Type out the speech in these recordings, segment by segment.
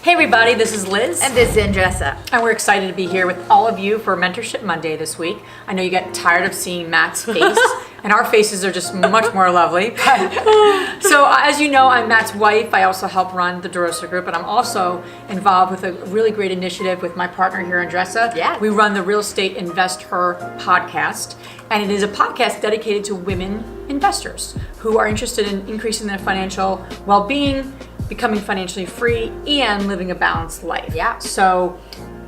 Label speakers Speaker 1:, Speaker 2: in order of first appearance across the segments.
Speaker 1: Hey everybody, this is Liz.
Speaker 2: And this is DeRosa.
Speaker 1: And we're excited to be here with all of you for Mentorship Monday this week. I know you got tired of seeing Matt's face, and our faces are just much more lovely. So as you know, I'm Matt's wife. I also help run the DeRosa Group, and I'm also involved with a really great initiative with my partner here, DeRosa.
Speaker 2: Yeah.
Speaker 1: We run the Real Estate Investerher podcast, and it is a podcast dedicated to women investors who are interested in increasing their financial well-being, becoming financially free, and living a balanced life.
Speaker 2: Yeah.
Speaker 1: So,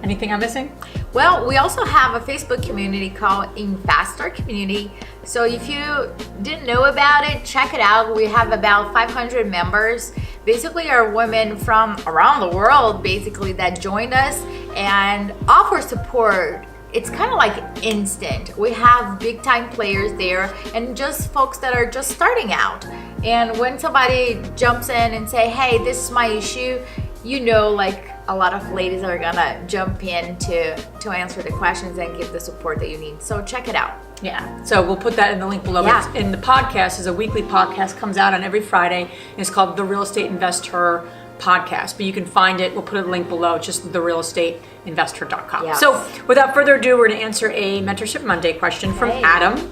Speaker 1: anything I'm missing?
Speaker 2: Well, we also have a Facebook community called Investor Community. So if you didn't know about it, check it out. We have about 500 members. Basically, are women from around the world, basically, that joined us and offer support. It's kind of like instant. We have big time players there and just folks that are just starting out. And when somebody jumps in and say, hey, this is my issue, you know, like a lot of ladies are gonna jump in to answer the questions and give the support that you need. So check it out.
Speaker 1: Yeah, so we'll put that in the link below.
Speaker 2: Yeah.
Speaker 1: And the podcast is a weekly podcast, comes out on every Friday, and it's called the Real Estate Investor Podcast. But you can find it, we'll put a link below, just therealestateinvestor.com.
Speaker 2: Yes.
Speaker 1: So without further ado, we're gonna answer a Mentorship Monday question from Adam.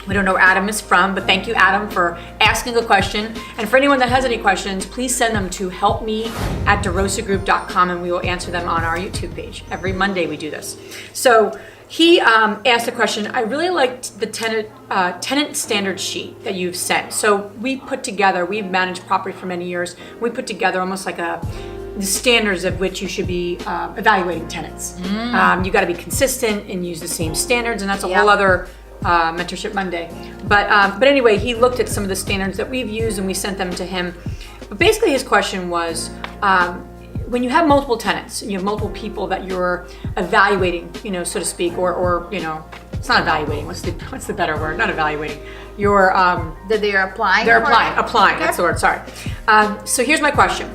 Speaker 1: We don't know where Adam is from, but thank you, Adam, for asking a question. And for anyone that has any questions, please send them to helpme@DeRosaGroup.com, and we will answer them on our YouTube page. Every Monday we do this. So he asked a question. I really liked the tenant standard sheet that you've sent. So we've managed property for many years. We put together almost like the standards of which you should be evaluating tenants. You got to be consistent and use the same standards, and that's a whole other Mentorship Monday. But anyway, he looked at some of the standards that we've used and we sent them to him. But basically his question was, when you have multiple tenants and you have multiple people that you're evaluating, so to speak, or it's not evaluating. What's the better word? Not evaluating. You're
Speaker 2: That they are applying.
Speaker 1: They're applying. That's the word. Sorry. So here's my question.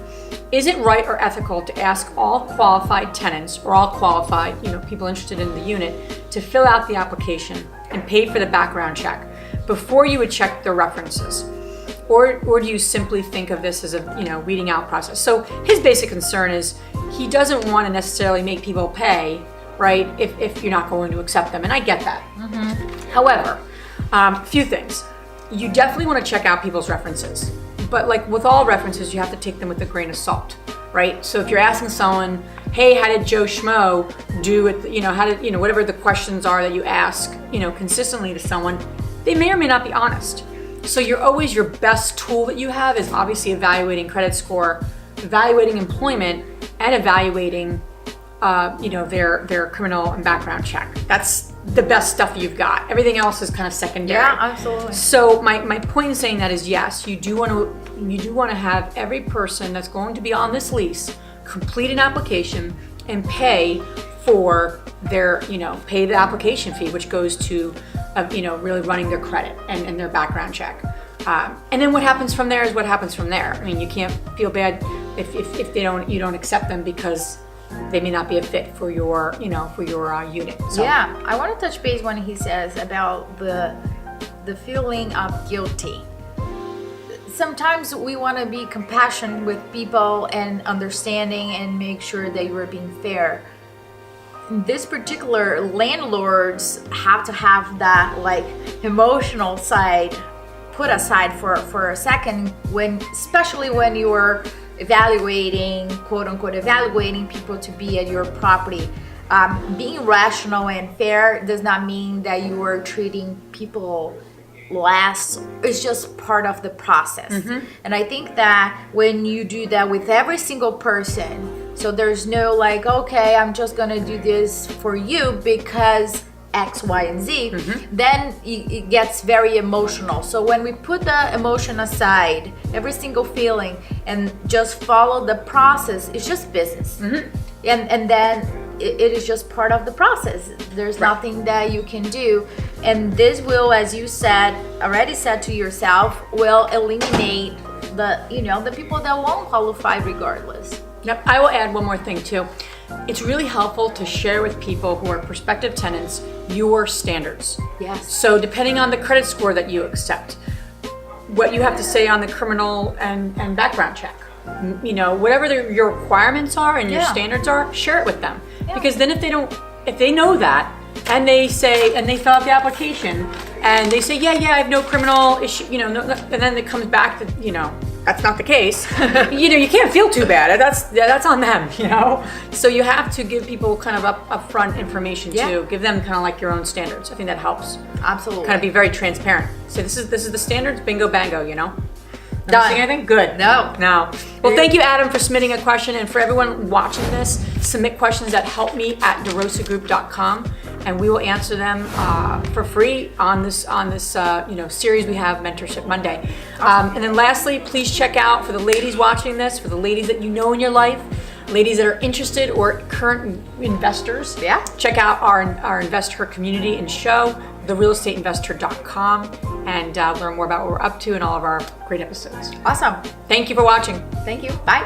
Speaker 1: Is it right or ethical to ask all qualified tenants or all qualified, people interested in the unit to fill out the application and pay for the background check before you would check their references? Or do you simply think of this as a, weeding out process? So his basic concern is he doesn't want to necessarily make people pay, right, if you're not going to accept them. And I get that. However, a few things. You definitely want to check out people's references. But like with all references, you have to take them with a grain of salt, right? So if you're asking someone, hey, how did Joe Schmo do it? Whatever the questions are that you ask, consistently to someone, they may or may not be honest. So your best tool that you have is obviously evaluating credit score, evaluating employment, and evaluating, their criminal and background check. That's the best stuff you've got. Everything else is kind of secondary.
Speaker 2: Yeah, absolutely.
Speaker 1: So my point in saying that is, yes, you do want to have every person that's going to be on this lease complete an application and pay for their, pay the application fee, which goes to, really running their credit and their background check. And then what happens from there is what happens from there. I mean, you can't feel bad if you don't accept them because they may not be a fit for your, unit. So.
Speaker 2: Yeah, I want to touch base when he says about the feeling of guilty. Sometimes we want to be compassionate with people and understanding and make sure that you are being fair. This particular landlords have to have that emotional side put aside for a second, especially when you're evaluating, quote unquote, evaluating people to be at your property. Being rational and fair does not mean that you are treating people less. It's just part of the process. And I think that when you do that with every single person, so there's no okay, I'm just gonna do this for you because X, Y, and Z, then it gets very emotional. So when we put the emotion aside, every single feeling, and just follow the process, it's just business. And then it is just part of the process. There's nothing that you can do. And this will, as you already said to yourself, will eliminate the people that won't qualify regardless.
Speaker 1: Yep, I will add one more thing too. It's really helpful to share with people who are prospective tenants your standards.
Speaker 2: Yes.
Speaker 1: So depending on the credit score that you accept, what you have to say on the criminal and background check, whatever your requirements are and your
Speaker 2: Yeah.
Speaker 1: standards are, share it with them.
Speaker 2: Yeah.
Speaker 1: Because then if they know that, and they fill out the application, and they say, yeah, I have no criminal issue, and then it comes back to, that's not the case. You can't feel too bad. That's on them, So you have to give people kind of upfront information
Speaker 2: Yeah.
Speaker 1: too. Give them kind of like your own standards. I think that helps.
Speaker 2: Absolutely.
Speaker 1: Kind of be very transparent. So this is the standards, bingo bango,
Speaker 2: Done.
Speaker 1: Missing anything? Good.
Speaker 2: No.
Speaker 1: Well, thank you, Adam, for submitting a question, and for everyone watching this, submit questions at helpme@DeRosaGroup.com, and we will answer them for free on this series we have, Mentorship Monday. And then lastly, please check out, for the ladies watching this, for the ladies that you know in your life, ladies that are interested or current investors,
Speaker 2: Yeah.
Speaker 1: check out our Investerher community and show, therealestateinvestor.com, and learn more about what we're up to and all of our great episodes.
Speaker 2: Awesome.
Speaker 1: Thank you for watching.
Speaker 2: Thank you. Bye.